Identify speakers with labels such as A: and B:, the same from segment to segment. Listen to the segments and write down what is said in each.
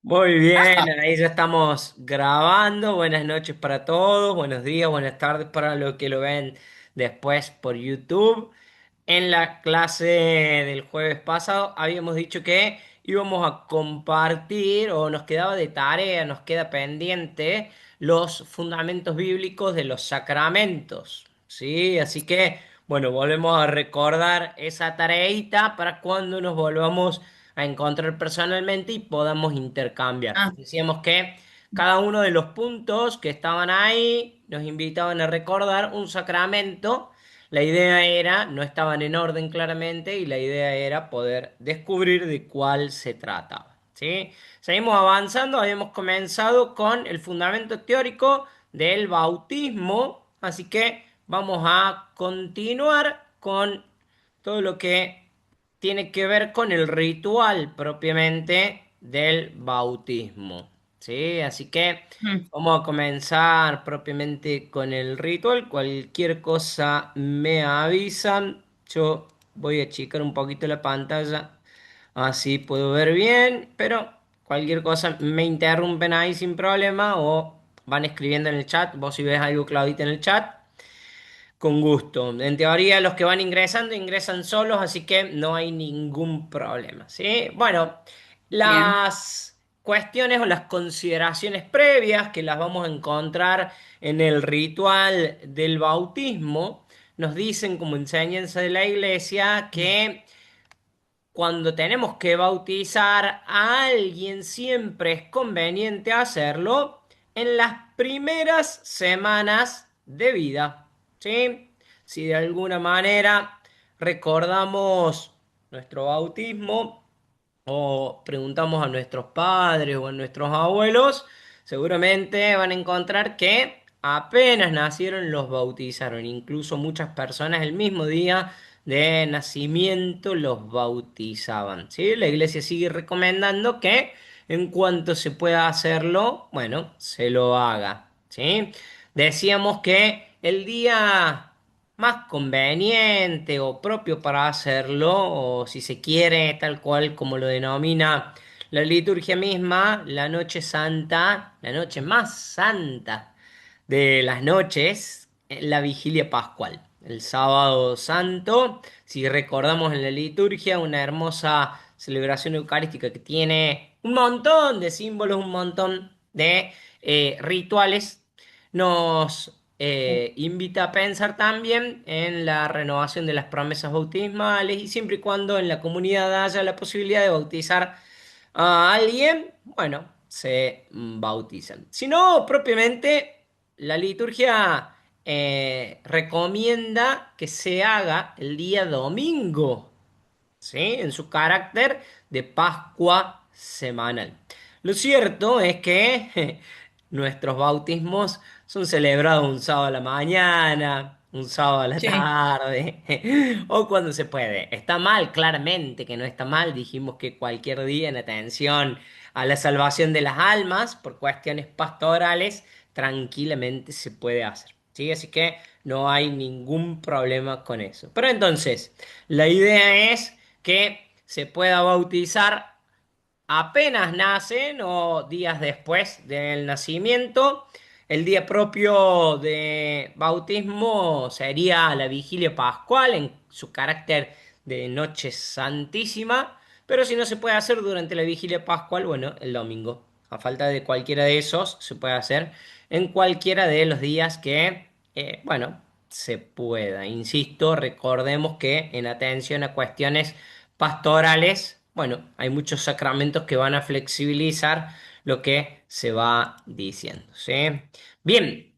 A: Muy bien, ahí ya estamos grabando. Buenas noches para todos, buenos días, buenas tardes para los que lo ven después por YouTube. En la clase del jueves pasado habíamos dicho que íbamos a compartir o nos quedaba de tarea, nos queda pendiente los fundamentos bíblicos de los sacramentos. ¿Sí? Así que, bueno, volvemos a recordar esa tareita para cuando nos volvamos a encontrar personalmente y podamos intercambiar.
B: Ah,
A: Decíamos que cada uno de los puntos que estaban ahí nos invitaban a recordar un sacramento. La idea era, no estaban en orden claramente, y la idea era poder descubrir de cuál se trataba. ¿Sí? Seguimos avanzando, habíamos comenzado con el fundamento teórico del bautismo, así que vamos a continuar con todo lo que tiene que ver con el ritual propiamente del bautismo. ¿Sí? Así que
B: mm,
A: vamos a comenzar propiamente con el ritual. Cualquier cosa me avisan. Yo voy a achicar un poquito la pantalla. Así puedo ver bien. Pero cualquier cosa me interrumpen ahí sin problema. O van escribiendo en el chat. Vos si ves algo, Claudita, en el chat. Con gusto. En teoría los que van ingresando ingresan solos, así que no hay ningún problema, ¿sí? Bueno,
B: bien.
A: las cuestiones o las consideraciones previas que las vamos a encontrar en el ritual del bautismo nos dicen como enseñanza de la iglesia que cuando tenemos que bautizar a alguien siempre es conveniente hacerlo en las primeras semanas de vida, ¿sí? Si de alguna manera recordamos nuestro bautismo o preguntamos a nuestros padres o a nuestros abuelos, seguramente van a encontrar que apenas nacieron los bautizaron. Incluso muchas personas el mismo día de nacimiento los bautizaban. ¿Sí? La iglesia sigue recomendando que en cuanto se pueda hacerlo, bueno, se lo haga. ¿Sí? Decíamos que el día más conveniente o propio para hacerlo, o si se quiere, tal cual como lo denomina la liturgia misma, la noche santa, la noche más santa de las noches, la vigilia pascual, el sábado santo. Si recordamos en la liturgia, una hermosa celebración eucarística que tiene un montón de símbolos, un montón de rituales, nos invita a pensar también en la renovación de las promesas bautismales, y siempre y cuando en la comunidad haya la posibilidad de bautizar a alguien, bueno, se bautizan. Si no, propiamente la liturgia recomienda que se haga el día domingo, ¿sí? En su carácter de Pascua semanal. Lo cierto es que nuestros bautismos son celebrados un sábado a la mañana, un sábado a la
B: Sí,
A: tarde, o cuando se puede. Está mal, claramente que no está mal. Dijimos que cualquier día en atención a la salvación de las almas, por cuestiones pastorales, tranquilamente se puede hacer. ¿Sí? Así que no hay ningún problema con eso. Pero entonces, la idea es que se pueda bautizar apenas nacen o días después del nacimiento. El día propio de bautismo sería la vigilia pascual en su carácter de noche santísima, pero si no se puede hacer durante la vigilia pascual, bueno, el domingo. A falta de cualquiera de esos, se puede hacer en cualquiera de los días que, bueno, se pueda. Insisto, recordemos que en atención a cuestiones pastorales, bueno, hay muchos sacramentos que van a flexibilizar lo que se va diciendo, ¿sí? Bien,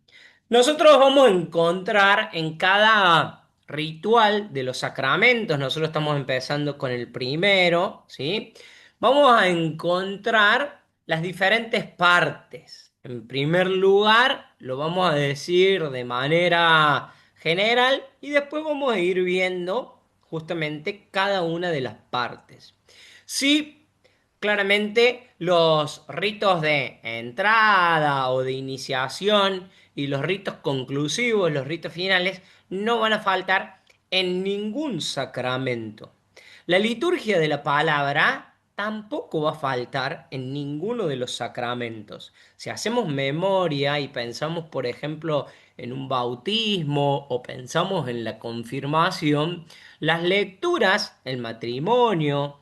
A: nosotros vamos a encontrar en cada ritual de los sacramentos, nosotros estamos empezando con el primero, ¿sí? Vamos a encontrar las diferentes partes. En primer lugar, lo vamos a decir de manera general y después vamos a ir viendo justamente cada una de las partes. Sí, claramente los ritos de entrada o de iniciación y los ritos conclusivos, los ritos finales, no van a faltar en ningún sacramento. La liturgia de la palabra tampoco va a faltar en ninguno de los sacramentos. Si hacemos memoria y pensamos, por ejemplo, en un bautismo o pensamos en la confirmación, las lecturas, el matrimonio,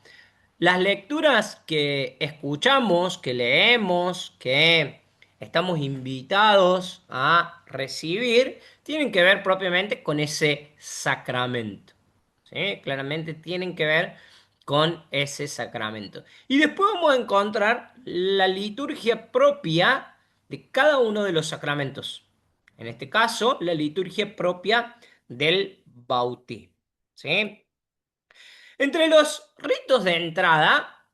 A: las lecturas que escuchamos, que leemos, que estamos invitados a recibir, tienen que ver propiamente con ese sacramento. ¿Sí? Claramente tienen que ver con ese sacramento. Y después vamos a encontrar la liturgia propia de cada uno de los sacramentos. En este caso, la liturgia propia del bautismo. ¿Sí? Entre los ritos de entrada,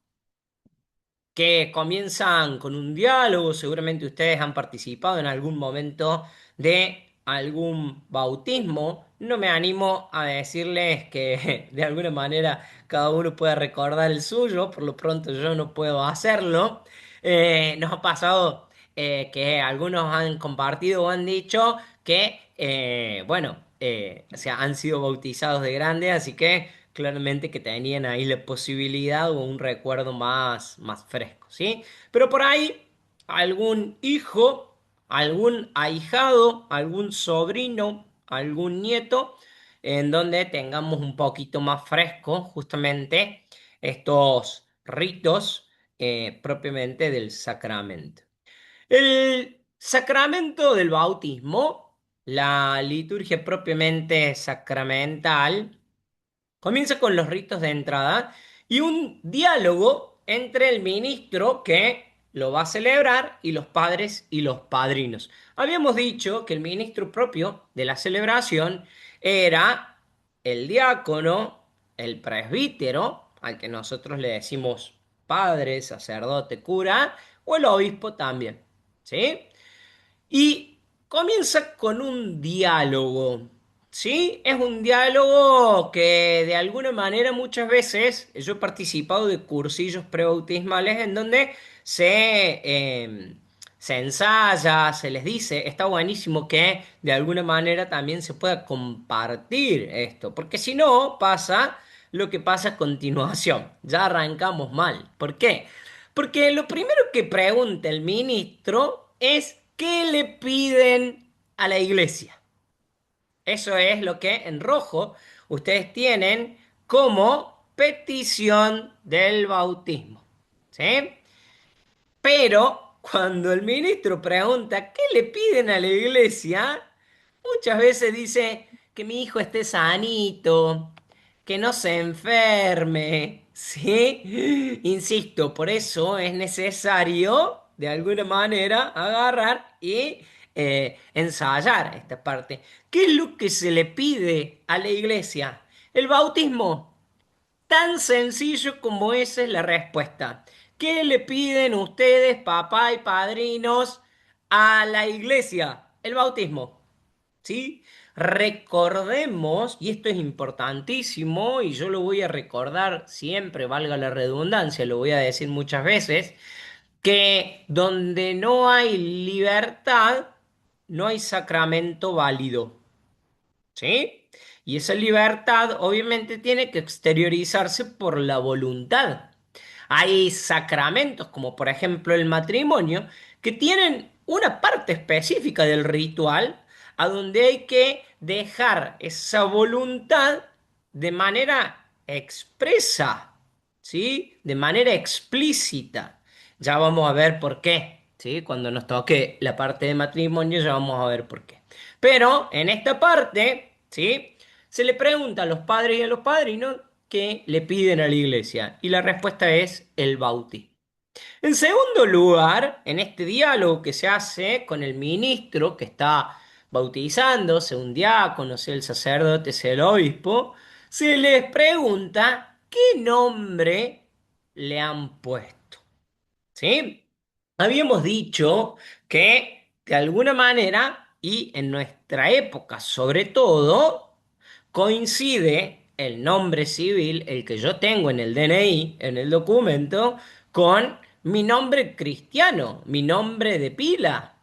A: que comienzan con un diálogo. Seguramente ustedes han participado en algún momento de algún bautismo. No me animo a decirles que de alguna manera cada uno puede recordar el suyo, por lo pronto yo no puedo hacerlo. Nos ha pasado que algunos han compartido o han dicho que, bueno, o sea, han sido bautizados de grande, así que claramente que tenían ahí la posibilidad o un recuerdo más fresco, ¿sí? Pero por ahí algún hijo, algún ahijado, algún sobrino, algún nieto, en donde tengamos un poquito más fresco justamente estos ritos propiamente del sacramento. El sacramento del bautismo, la liturgia propiamente sacramental, comienza con los ritos de entrada y un diálogo entre el ministro que lo va a celebrar y los padres y los padrinos. Habíamos dicho que el ministro propio de la celebración era el diácono, el presbítero, al que nosotros le decimos padre, sacerdote, cura, o el obispo también. ¿Sí? Y comienza con un diálogo, ¿sí? Es un diálogo que de alguna manera muchas veces yo he participado de cursillos prebautismales en donde se ensaya, se les dice, está buenísimo que de alguna manera también se pueda compartir esto, porque si no pasa lo que pasa a continuación, ya arrancamos mal. ¿Por qué? Porque lo primero que pregunta el ministro es ¿qué le piden a la iglesia? Eso es lo que en rojo ustedes tienen como petición del bautismo. ¿Sí? Pero cuando el ministro pregunta ¿qué le piden a la iglesia? Muchas veces dice que mi hijo esté sanito, que no se enferme, ¿sí? Insisto, por eso es necesario, de alguna manera, agarrar y ensayar esta parte. ¿Qué es lo que se le pide a la iglesia? El bautismo. Tan sencillo como esa es la respuesta. ¿Qué le piden ustedes, papá y padrinos, a la iglesia? El bautismo. ¿Sí? Recordemos, y esto es importantísimo, y yo lo voy a recordar siempre, valga la redundancia, lo voy a decir muchas veces, que donde no hay libertad, no hay sacramento válido. ¿Sí? Y esa libertad obviamente tiene que exteriorizarse por la voluntad. Hay sacramentos, como por ejemplo el matrimonio, que tienen una parte específica del ritual a donde hay que dejar esa voluntad de manera expresa, ¿sí? De manera explícita. Ya vamos a ver por qué, ¿sí? Cuando nos toque la parte de matrimonio ya vamos a ver por qué. Pero en esta parte, ¿sí? Se le pregunta a los padres y a los padrinos qué le piden a la iglesia. Y la respuesta es el bautismo. En segundo lugar, en este diálogo que se hace con el ministro que está bautizando, sea un diácono, sea el sacerdote, sea el obispo, se les pregunta qué nombre le han puesto. ¿Sí? Habíamos dicho que de alguna manera, y en nuestra época sobre todo, coincide el nombre civil, el que yo tengo en el DNI, en el documento, con mi nombre cristiano, mi nombre de pila.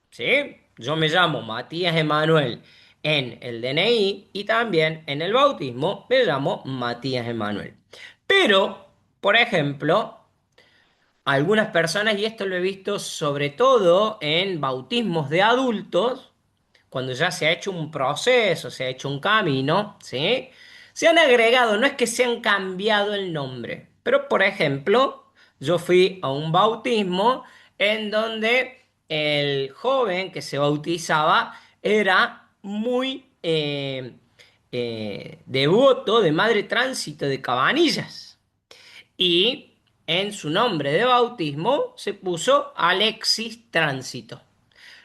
A: ¿Sí? Yo me llamo Matías Emanuel en el DNI y también en el bautismo me llamo Matías Emanuel. Pero Por ejemplo, algunas personas, y esto lo he visto sobre todo en bautismos de adultos, cuando ya se ha hecho un proceso, se ha hecho un camino, ¿sí? Se han agregado, no es que se han cambiado el nombre, pero por ejemplo, yo fui a un bautismo en donde el joven que se bautizaba era muy devoto de Madre Tránsito de Cabanillas. Y en su nombre de bautismo se puso Alexis Tránsito.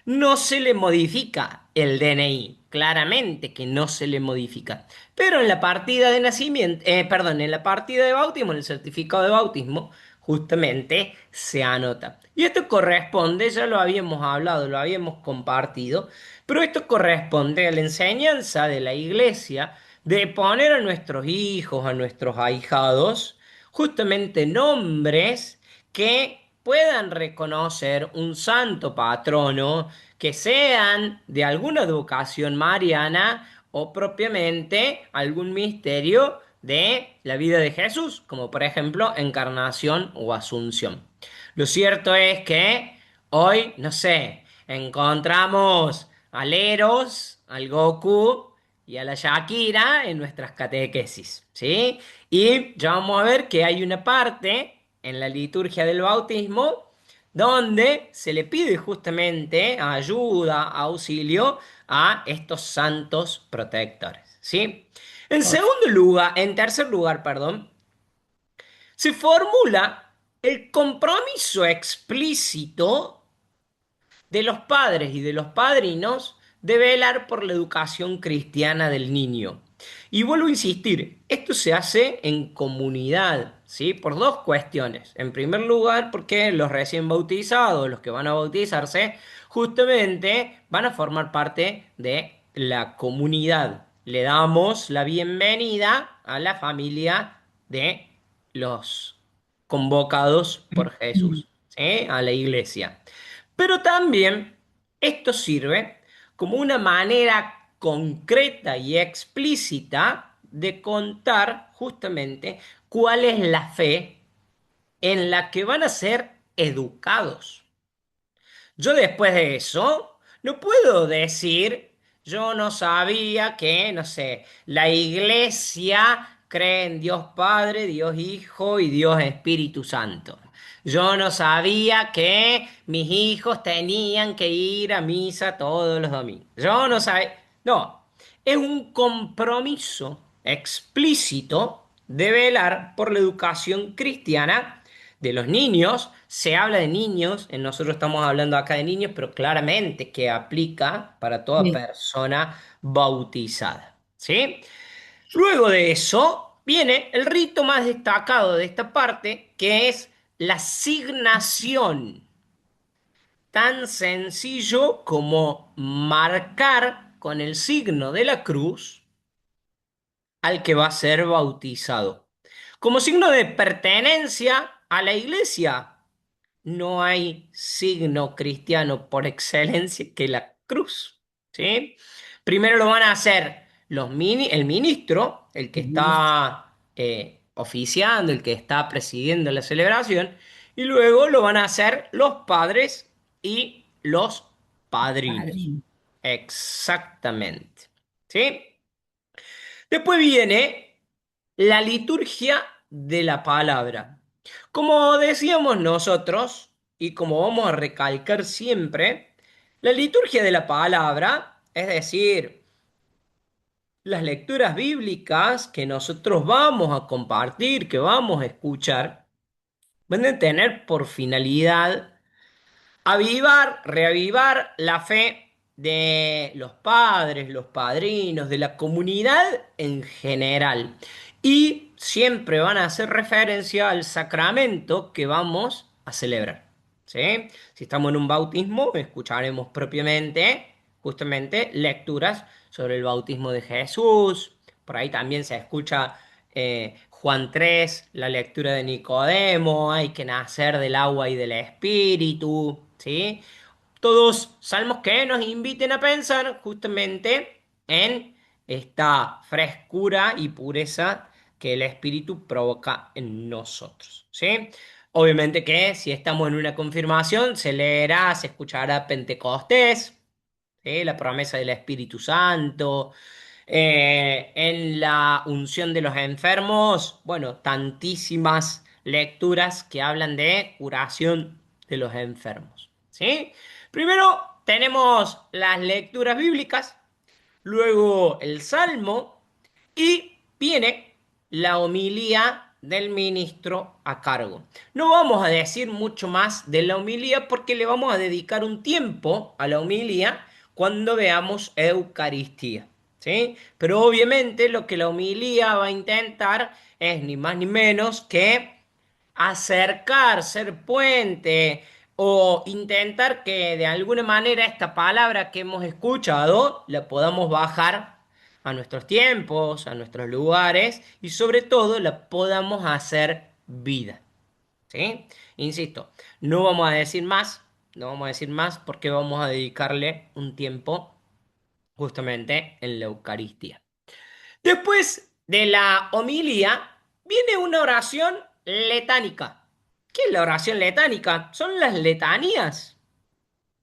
A: No se le modifica el DNI, claramente que no se le modifica. Pero en la partida de nacimiento, perdón, en la partida de bautismo, en el certificado de bautismo, justamente se anota. Y esto corresponde, ya lo habíamos hablado, lo habíamos compartido, pero esto corresponde a la enseñanza de la iglesia de poner a nuestros hijos, a nuestros ahijados, justamente nombres que puedan reconocer un santo patrono, que sean de alguna educación mariana o propiamente algún misterio de la vida de Jesús, como por ejemplo encarnación o asunción. Lo cierto es que hoy, no sé, encontramos al Eros, al Goku y a la Shakira en nuestras catequesis, ¿sí? Y ya vamos a ver que hay una parte en la liturgia del bautismo donde se le pide justamente ayuda, auxilio a estos santos protectores, ¿sí? En tercer lugar, perdón, se formula el compromiso explícito de los padres y de los padrinos de velar por la educación cristiana del niño. Y vuelvo a insistir, esto se hace en comunidad, ¿sí? Por dos cuestiones. En primer lugar, porque los recién bautizados, los que van a bautizarse, justamente van a formar parte de la comunidad. Le damos la bienvenida a la familia de los convocados por Jesús, ¿sí? A la iglesia. Pero también esto sirve como una manera concreta y explícita de contar justamente cuál es la fe en la que van a ser educados. Yo después de eso no puedo decir, yo no sabía que, no sé, la iglesia cree en Dios Padre, Dios Hijo y Dios Espíritu Santo. Yo no sabía que mis hijos tenían que ir a misa todos los domingos. Yo no sabía. No, es un compromiso explícito de velar por la educación cristiana de los niños. Se habla de niños, nosotros estamos hablando acá de niños, pero claramente que aplica para toda
B: Sí.
A: persona bautizada, ¿sí? Luego de eso viene el rito más destacado de esta parte, que es la asignación. Tan sencillo como marcar con el signo de la cruz al que va a ser bautizado. Como signo de pertenencia a la iglesia, no hay signo cristiano por excelencia que la cruz, ¿sí? Primero lo van a hacer el ministro, el que está oficiando, el que está presidiendo la celebración, y luego lo van a hacer los padres y los padrinos.
B: Padrino.
A: Exactamente, ¿sí? Después viene la liturgia de la palabra. Como decíamos nosotros, y como vamos a recalcar siempre, la liturgia de la palabra, es decir, las lecturas bíblicas que nosotros vamos a compartir, que vamos a escuchar, van a tener por finalidad avivar, reavivar la fe de los padres, los padrinos, de la comunidad en general. Y siempre van a hacer referencia al sacramento que vamos a celebrar. ¿Sí? Si estamos en un bautismo, escucharemos propiamente, justamente, lecturas sobre el bautismo de Jesús. Por ahí también se escucha Juan 3, la lectura de Nicodemo, hay que nacer del agua y del espíritu, ¿sí? Todos salmos que nos inviten a pensar justamente en esta frescura y pureza que el Espíritu provoca en nosotros, ¿sí? Obviamente que si estamos en una confirmación, se leerá, se escuchará Pentecostés, ¿sí? La promesa del Espíritu Santo. En la unción de los enfermos, bueno, tantísimas lecturas que hablan de curación de los enfermos, ¿sí? Primero tenemos las lecturas bíblicas, luego el Salmo y viene la homilía del ministro a cargo. No vamos a decir mucho más de la homilía porque le vamos a dedicar un tiempo a la homilía cuando veamos Eucaristía, ¿sí? Pero obviamente lo que la homilía va a intentar es ni más ni menos que acercar, ser puente o intentar que de alguna manera esta palabra que hemos escuchado la podamos bajar a nuestros tiempos, a nuestros lugares y sobre todo la podamos hacer vida, ¿sí? Insisto, no vamos a decir más, no vamos a decir más porque vamos a dedicarle un tiempo justamente en la Eucaristía. Después de la homilía viene una oración letánica. ¿Qué es la oración letánica? Son las letanías,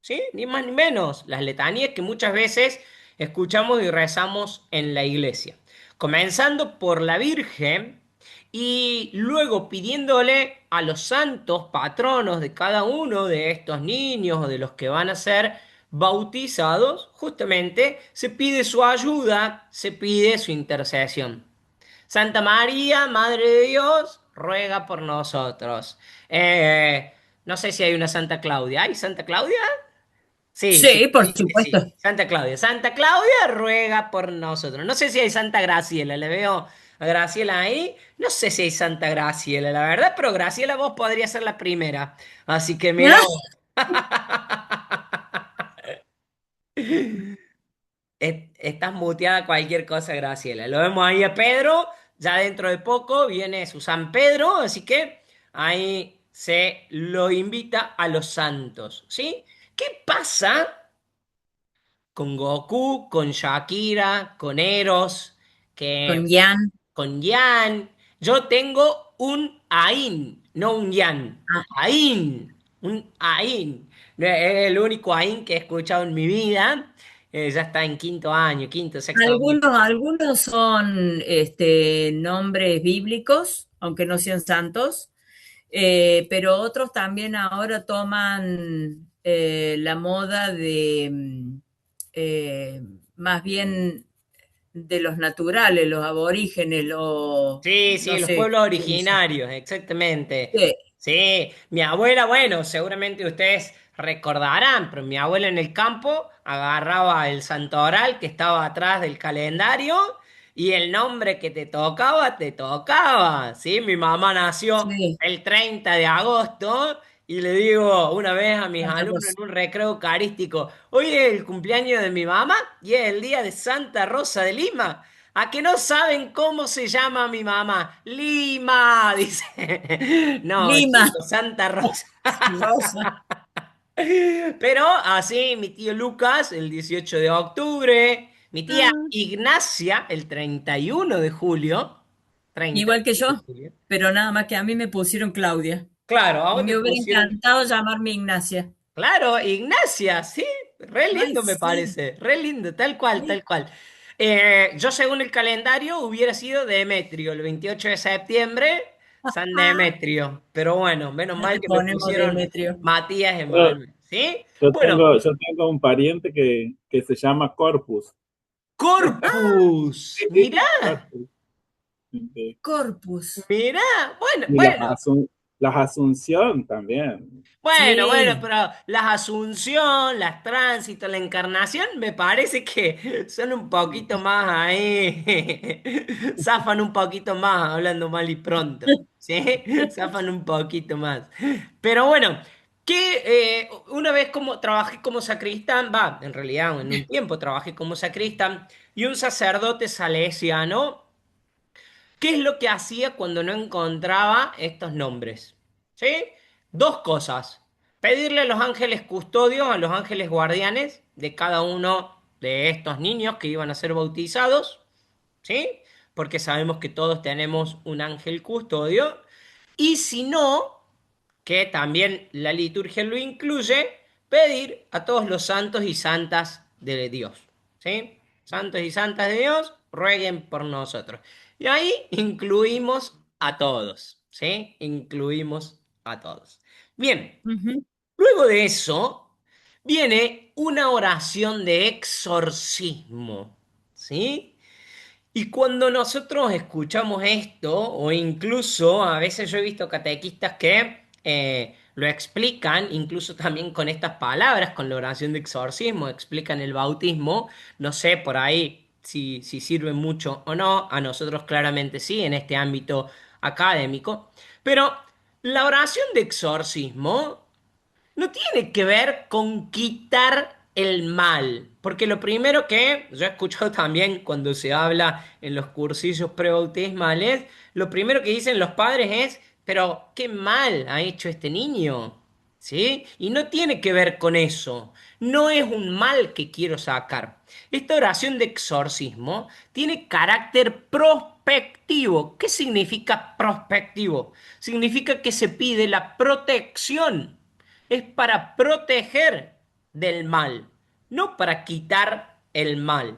A: ¿sí? Ni más ni menos. Las letanías que muchas veces escuchamos y rezamos en la iglesia. Comenzando por la Virgen y luego pidiéndole a los santos patronos de cada uno de estos niños o de los que van a ser bautizados, justamente se pide su ayuda, se pide su intercesión. Santa María, Madre de Dios, ruega por nosotros. No sé si hay una Santa Claudia. ¿Hay Santa Claudia? Sí, sí,
B: Sí, por
A: sí,
B: supuesto.
A: sí. Santa Claudia. Santa Claudia ruega por nosotros. No sé si hay Santa Graciela. Le veo a Graciela ahí. No sé si hay Santa Graciela, la verdad, pero Graciela vos podría ser la primera. Así que mira vos. Estás muteada cualquier cosa, Graciela. Lo vemos ahí a Pedro. Ya dentro de poco viene su San Pedro, así que ahí se lo invita a los santos, ¿sí? ¿Qué pasa con Goku, con Shakira, con Eros,
B: Con
A: que
B: Jan.
A: con Yan? Yo tengo un Ain, no un Yan, un
B: Ah,
A: Ain, un Ain. Es el único Ain que he escuchado en mi vida. Ya está en quinto año, quinto, sexto año.
B: algunos son nombres bíblicos, aunque no sean santos, pero otros también ahora toman la moda de más bien de los naturales, los aborígenes,
A: Sí, sí,
B: no
A: los
B: sé
A: pueblos
B: cómo se dice.
A: originarios, exactamente.
B: Sí,
A: Sí, mi abuela, bueno, seguramente ustedes recordarán, pero mi abuela en el campo agarraba el santoral que estaba atrás del calendario y el nombre que te tocaba, ¿sí? Mi mamá nació
B: sí,
A: el 30 de agosto y le digo una vez a mis
B: Santa
A: alumnos
B: Rosa.
A: en un recreo eucarístico, hoy es el cumpleaños de mi mamá y es el día de Santa Rosa de Lima. ¿A que no saben cómo se llama mi mamá? Lima, dice. No,
B: Lima,
A: chicos, Santa Rosa.
B: Rosa.
A: Pero así, mi tío Lucas el 18 de octubre, mi tía
B: Ah,
A: Ignacia el 31 de julio.
B: igual que
A: 31 de
B: yo,
A: julio.
B: pero nada más que a mí me pusieron Claudia.
A: Claro, a
B: Y
A: vos te
B: me hubiera
A: pusieron.
B: encantado llamarme Ignacia.
A: Claro, Ignacia, sí, re
B: Ay,
A: lindo me
B: sí,
A: parece, re lindo, tal cual,
B: sí.
A: tal cual. Yo según el calendario hubiera sido Demetrio, el 28 de septiembre, San
B: Ah,
A: Demetrio, pero bueno, menos
B: ya
A: mal
B: le
A: que me
B: ponemos
A: pusieron
B: Demetrio.
A: Matías
C: Yo,
A: Emanuel, ¿sí?
C: yo
A: Bueno,
C: tengo, yo tengo un pariente que se llama Corpus.
A: Corpus,
C: Sí,
A: mirá,
C: Corpus. Este,
A: mirá,
B: Corpus.
A: bueno,
C: Y
A: bueno.
C: las Asunción también.
A: Bueno, bueno,
B: Sí,
A: pero las Asunción, las Tránsito, la Encarnación, me parece que son un poquito más ahí, zafan un poquito más, hablando mal y pronto, ¿sí? Zafan un poquito más. Pero bueno, que una vez como trabajé como sacristán, va, en realidad en un tiempo trabajé como sacristán, y un sacerdote salesiano. ¿Qué es lo que hacía cuando no encontraba estos nombres? ¿Sí? Dos cosas. Pedirle a los ángeles custodios, a los ángeles guardianes de cada uno de estos niños que iban a ser bautizados, ¿sí? porque sabemos que todos tenemos un ángel custodio, y si no, que también la liturgia lo incluye, pedir a todos los santos y santas de Dios, ¿sí? Santos y santas de Dios, rueguen por nosotros. Y ahí incluimos a todos, ¿sí? Incluimos a todos. Bien,
B: Ujú.
A: luego de eso viene una oración de exorcismo, ¿sí? Y cuando nosotros escuchamos esto, o incluso a veces yo he visto catequistas que lo explican, incluso también con estas palabras, con la oración de exorcismo, explican el bautismo, no sé por ahí si sirve mucho o no, a nosotros claramente sí, en este ámbito académico, pero la oración de exorcismo no tiene que ver con quitar el mal, porque lo primero que yo he escuchado también cuando se habla en los cursillos prebautismales, lo primero que dicen los padres es, pero qué mal ha hecho este niño, ¿sí? Y no tiene que ver con eso, no es un mal que quiero sacar. Esta oración de exorcismo tiene carácter prospectivo. ¿Qué significa prospectivo? Significa que se pide la protección, es para proteger del mal, no para quitar el mal.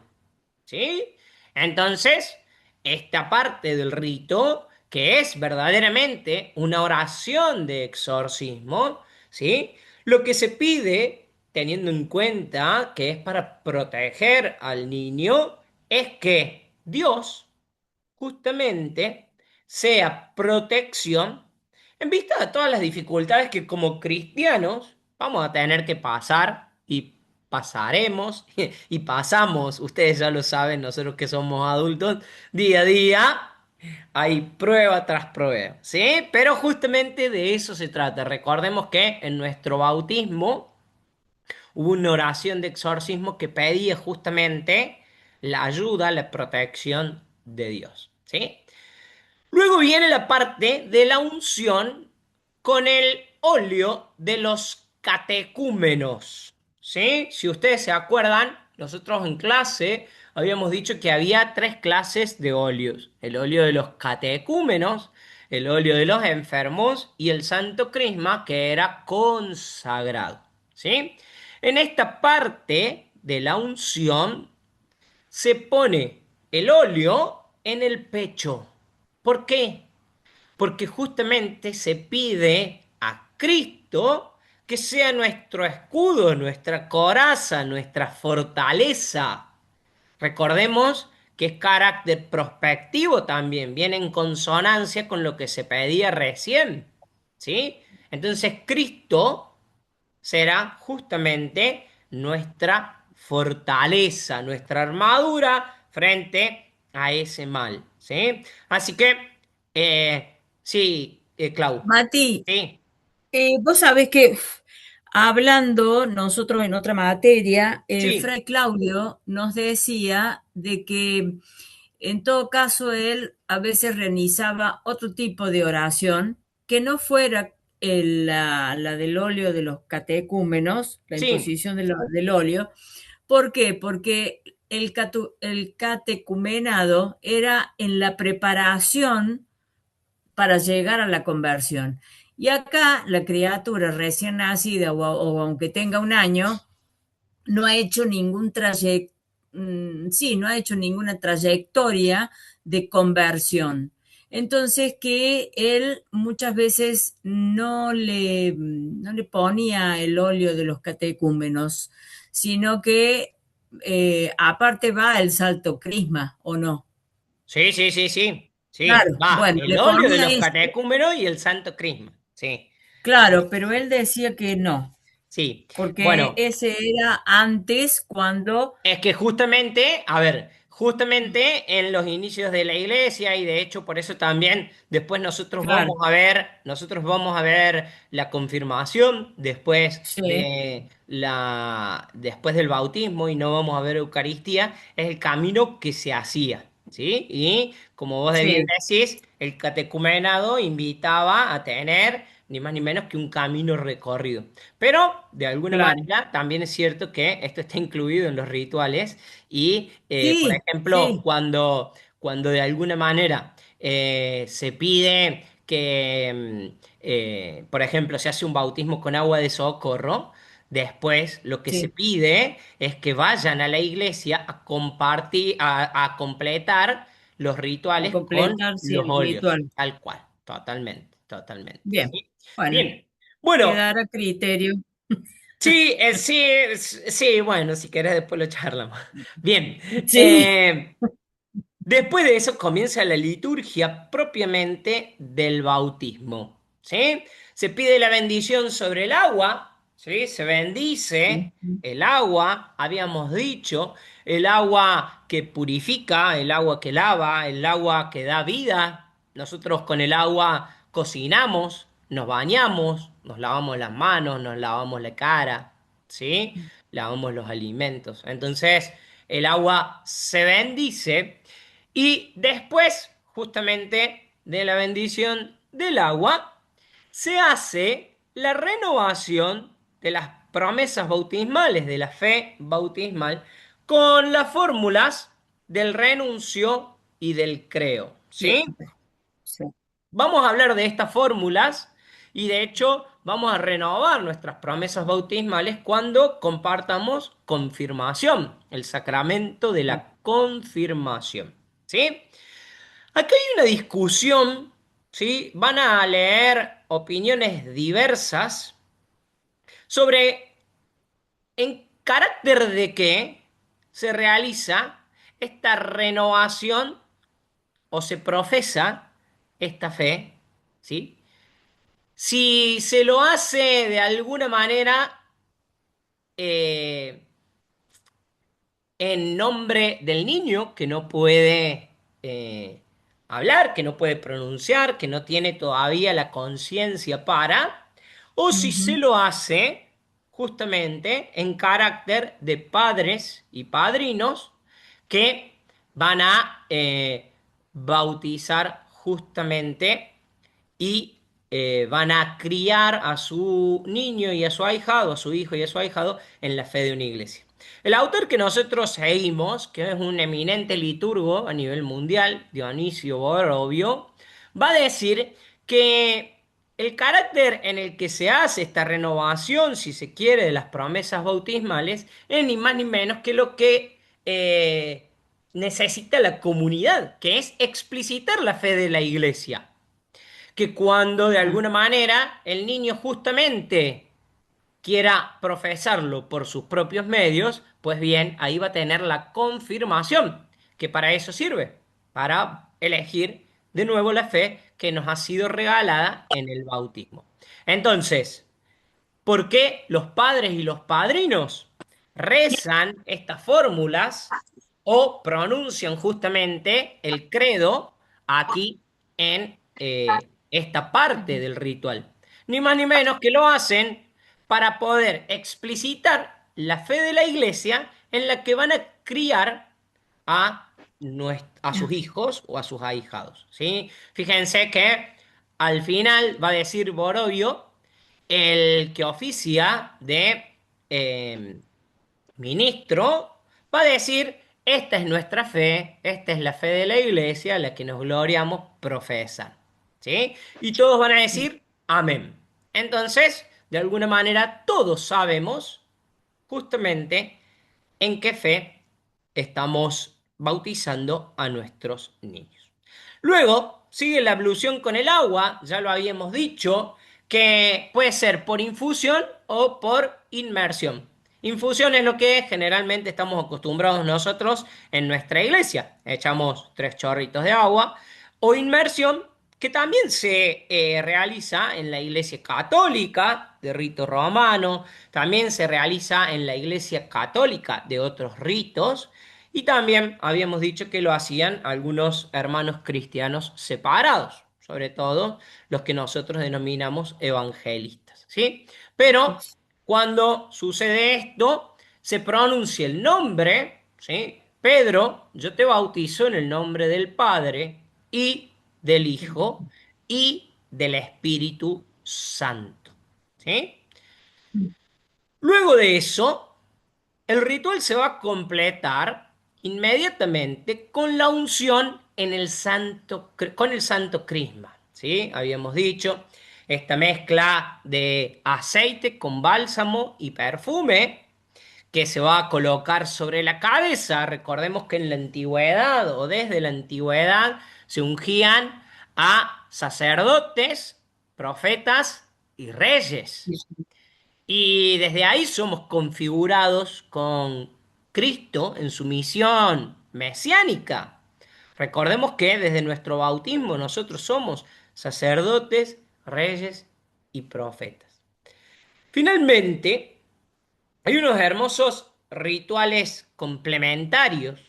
A: ¿Sí? Entonces, esta parte del rito, que es verdaderamente una oración de exorcismo, ¿sí? Lo que se pide, teniendo en cuenta que es para proteger al niño, es que Dios justamente sea protección en vista de todas las dificultades que como cristianos vamos a tener que pasar y pasaremos y pasamos, ustedes ya lo saben, nosotros que somos adultos, día a día hay prueba tras prueba, ¿sí? Pero justamente de eso se trata. Recordemos que en nuestro bautismo hubo una oración de exorcismo que pedía justamente la ayuda, la protección de Dios, ¿sí? Luego viene la parte de la unción con el óleo de los catecúmenos, ¿sí? Si ustedes se acuerdan, nosotros en clase habíamos dicho que había tres clases de óleos: el óleo de los catecúmenos, el óleo de los enfermos y el santo crisma, que era consagrado, ¿sí? En esta parte de la unción se pone el óleo en el pecho. ¿Por qué? Porque justamente se pide a Cristo que sea nuestro escudo, nuestra coraza, nuestra fortaleza. Recordemos que es carácter prospectivo también, viene en consonancia con lo que se pedía recién, ¿sí? Entonces Cristo será justamente nuestra fortaleza, nuestra armadura frente a ese mal, ¿sí? Así que, sí, Clau,
B: Mati,
A: sí,
B: vos sabés que hablando nosotros en otra materia, el
A: sí,
B: Fray Claudio nos decía de que en todo caso él a veces realizaba otro tipo de oración que no fuera la del óleo de los catecúmenos, la
A: sí,
B: imposición del óleo. ¿Por qué? Porque el catecumenado era en la preparación para llegar a la conversión. Y acá la criatura recién nacida o aunque tenga un año, no ha hecho ningún trayecto, sí, no ha hecho ninguna trayectoria de conversión. Entonces que él muchas veces no le ponía el óleo de los catecúmenos, sino que aparte va el salto crisma, ¿o no?
A: sí, sí, sí, sí, sí,
B: Claro,
A: va,
B: bueno,
A: el
B: le
A: óleo de
B: ponía
A: los
B: eso.
A: catecúmenos y el santo crisma, sí,
B: Claro, pero él decía que no,
A: sí.
B: porque
A: Bueno,
B: ese era antes cuando...
A: es que justamente, a ver, justamente en los inicios de la iglesia, y de hecho por eso también después
B: Claro,
A: nosotros vamos a ver la confirmación después
B: sí,
A: después del bautismo, y no vamos a ver Eucaristía, es el camino que se hacía, ¿sí? Y como vos de bien
B: sí,
A: decís, el catecumenado invitaba a tener ni más ni menos que un camino recorrido. Pero de alguna
B: claro.
A: manera también es cierto que esto está incluido en los rituales y, por
B: Sí,
A: ejemplo,
B: sí,
A: cuando de alguna manera se pide que, por ejemplo, se hace un bautismo con agua de socorro, después lo que se
B: Sí,
A: pide es que vayan a la iglesia a compartir, a completar los
B: a
A: rituales con
B: completar, sí,
A: los
B: el
A: óleos,
B: ritual.
A: tal cual, totalmente, totalmente.
B: Bien,
A: ¿Sí?
B: bueno,
A: Bien, bueno,
B: quedará a criterio.
A: sí, sí, sí, bueno, si querés después lo charlamos. Bien,
B: Sí.
A: después de eso comienza la liturgia propiamente del bautismo, ¿sí? Se pide la bendición sobre el agua, ¿sí? Se bendice el agua, habíamos dicho, el agua que purifica, el agua que lava, el agua que da vida. Nosotros con el agua cocinamos, nos bañamos, nos lavamos las manos, nos lavamos la cara, ¿sí? Lavamos los alimentos. Entonces, el agua se bendice y después, justamente de la bendición del agua, se hace la renovación de las promesas bautismales, de la fe bautismal, con las fórmulas del renuncio y del creo.
B: Bien,
A: ¿Sí?
B: sí.
A: Vamos a hablar de estas fórmulas y de hecho vamos a renovar nuestras promesas bautismales cuando compartamos confirmación, el sacramento de la confirmación. ¿Sí? Acá hay una discusión, ¿sí? Van a leer opiniones diversas sobre en carácter de qué se realiza esta renovación o se profesa esta fe, ¿sí? Si se lo hace de alguna manera eh, en nombre del niño que no puede hablar, que no puede pronunciar, que no tiene todavía la conciencia para, o si se
B: Ujú.
A: lo hace justamente en carácter de padres y padrinos que van a bautizar justamente y van a criar a su niño y a su ahijado, a su hijo y a su ahijado en la fe de una iglesia. El autor que nosotros seguimos, que es un eminente liturgo a nivel mundial, Dionisio Borovio, va a decir que el carácter en el que se hace esta renovación, si se quiere, de las promesas bautismales, es ni más ni menos que lo que necesita la comunidad, que es explicitar la fe de la iglesia, que cuando de
B: Ah,
A: alguna manera el niño justamente quiera profesarlo por sus propios medios, pues bien, ahí va a tener la confirmación, que para eso sirve, para elegir de nuevo la fe que nos ha sido regalada en el bautismo. Entonces, ¿por qué los padres y los padrinos rezan estas fórmulas o pronuncian justamente el credo aquí en esta parte del ritual? Ni más ni menos que lo hacen para poder explicitar la fe de la iglesia en la que van a criar a sus
B: ah,
A: hijos o a sus ahijados, ¿sí? Fíjense que al final va a decir Borovio, el que oficia de eh, ministro, va a decir, esta es nuestra fe, esta es la fe de la iglesia, la que nos gloriamos profesan. ¿Sí? Y todos van a decir, amén. Entonces, de alguna manera, todos sabemos justamente en qué fe estamos bautizando a nuestros niños. Luego sigue la ablución con el agua, ya lo habíamos dicho, que puede ser por infusión o por inmersión. Infusión es lo que generalmente estamos acostumbrados nosotros en nuestra iglesia. Echamos 3 chorritos de agua. O inmersión, que también se realiza en la iglesia católica de rito romano, también se realiza en la iglesia católica de otros ritos, y también habíamos dicho que lo hacían algunos hermanos cristianos separados, sobre todo los que nosotros denominamos evangelistas, ¿sí? Pero cuando sucede esto, se pronuncia el nombre, ¿sí? Pedro, yo te bautizo en el nombre del Padre y del Hijo y del Espíritu Santo, ¿sí? Luego de eso, el ritual se va a completar inmediatamente con la unción en el con el santo crisma, ¿sí? Habíamos dicho, esta mezcla de aceite con bálsamo y perfume que se va a colocar sobre la cabeza. Recordemos que en la antigüedad o desde la antigüedad se ungían a sacerdotes, profetas y reyes. Y desde ahí somos configurados con Cristo en su misión mesiánica. Recordemos que desde nuestro bautismo nosotros somos sacerdotes, reyes y profetas. Finalmente, hay unos hermosos rituales complementarios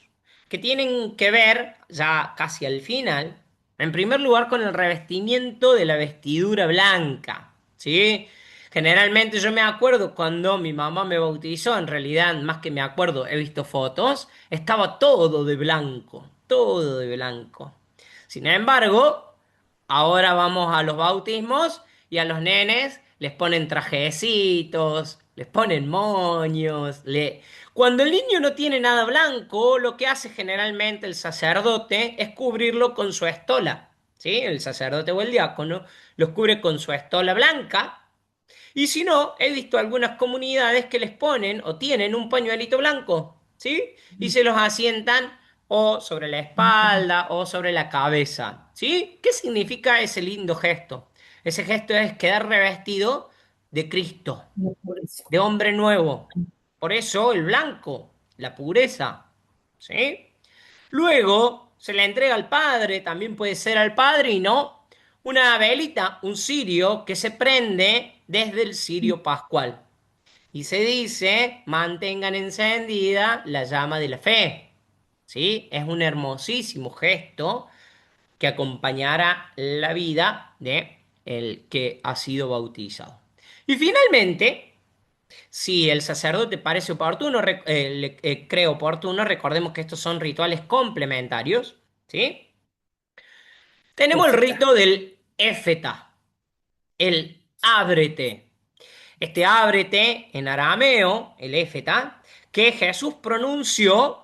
A: que tienen que ver, ya casi al final, en primer lugar con el revestimiento de la vestidura blanca, ¿sí? Generalmente yo me acuerdo cuando mi mamá me bautizó, en realidad más que me acuerdo, he visto fotos, estaba todo de blanco, todo de blanco. Sin embargo, ahora vamos a los bautismos y a los nenes les ponen trajecitos, les ponen moños. Cuando el niño no tiene nada blanco, lo que hace generalmente el sacerdote es cubrirlo con su estola. ¿Sí? El sacerdote o el diácono los cubre con su estola blanca. Y si no, he visto algunas comunidades que les ponen o tienen un pañuelito blanco, ¿sí? Y se los asientan o sobre la espalda o sobre la cabeza, ¿sí? ¿Qué significa ese lindo gesto? Ese gesto es quedar revestido de Cristo,
B: No, por eso.
A: de hombre nuevo. Por eso el blanco, la pureza, ¿sí? Luego se le entrega al padre, también puede ser al padre y no una velita, un cirio que se prende desde el cirio pascual. Y se dice, mantengan encendida la llama de la fe. ¿Sí? Es un hermosísimo gesto que acompañará la vida de el que ha sido bautizado. Y finalmente, si el sacerdote parece oportuno, cree oportuno, recordemos que estos son rituales complementarios, ¿sí? Tenemos el
B: Éfeta.
A: rito del éfeta, el ábrete. Este ábrete en arameo, el éfeta, que Jesús pronunció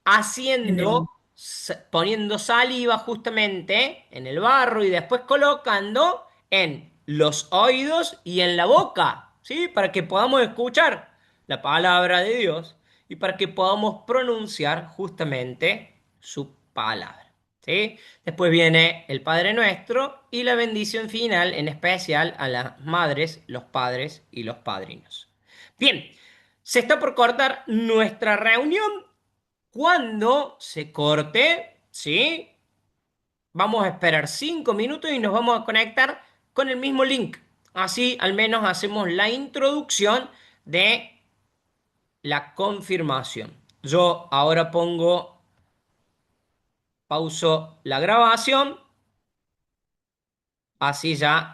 B: En
A: haciendo,
B: el,
A: poniendo saliva justamente en el barro y después colocando en los oídos y en la boca, ¿sí? Para que podamos escuchar la palabra de Dios y para que podamos pronunciar justamente su palabra, ¿sí? Después viene el Padre Nuestro y la bendición final, en especial a las madres, los padres y los padrinos. Bien, se está por cortar nuestra reunión. Cuando se corte, ¿sí? Vamos a esperar 5 minutos y nos vamos a conectar con el mismo link. Así al menos hacemos la introducción de la confirmación. Yo ahora pauso la grabación, así ya